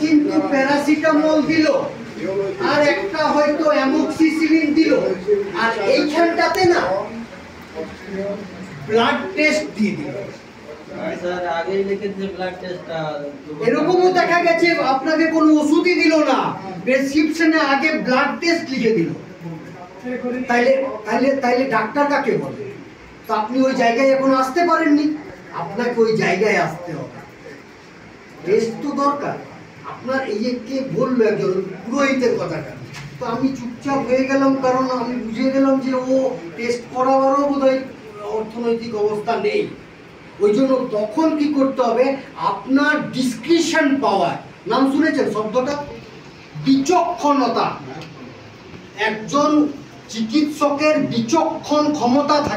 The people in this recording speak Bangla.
কিন্তু প্যারাসিটামল দিল আর একটা হয়তো অ্যামোক্সিসিলিন দিল, আর এইখানটাতে না ব্লাড টেস্ট দিয়ে দিল। এরকমও দেখা গেছে আপনাকে কোনো ওষুধই দিল না, প্রেসক্রিপশনে আগে ব্লাড টেস্ট লিখে দিল। তাইলে তাইলে তাইলে ডাক্তার কাকে বলে? তো আপনি ওই জায়গায় এখন আসতে পারেননি, আপনাকে ওই জায়গায় আসতে হবে। টেস্ট তো দরকার। আপনার এই যে কে বললো একজন পুরোহিতের কথাটা, তো আমি চুপচাপ হয়ে গেলাম, কারণ আমি বুঝে গেলাম যে ও টেস্ট করাবারও বোধহয় অর্থনৈতিক অবস্থা নেই। ওই জন্য তখন কি করতে হবে, আপনার ডিসক্রিশন পাওয়ার, নাম শুনেছেন শব্দটা? বিচক্ষণতা। একজন চিকিৎসকের বিচক্ষণ ক্ষমতা থাকে।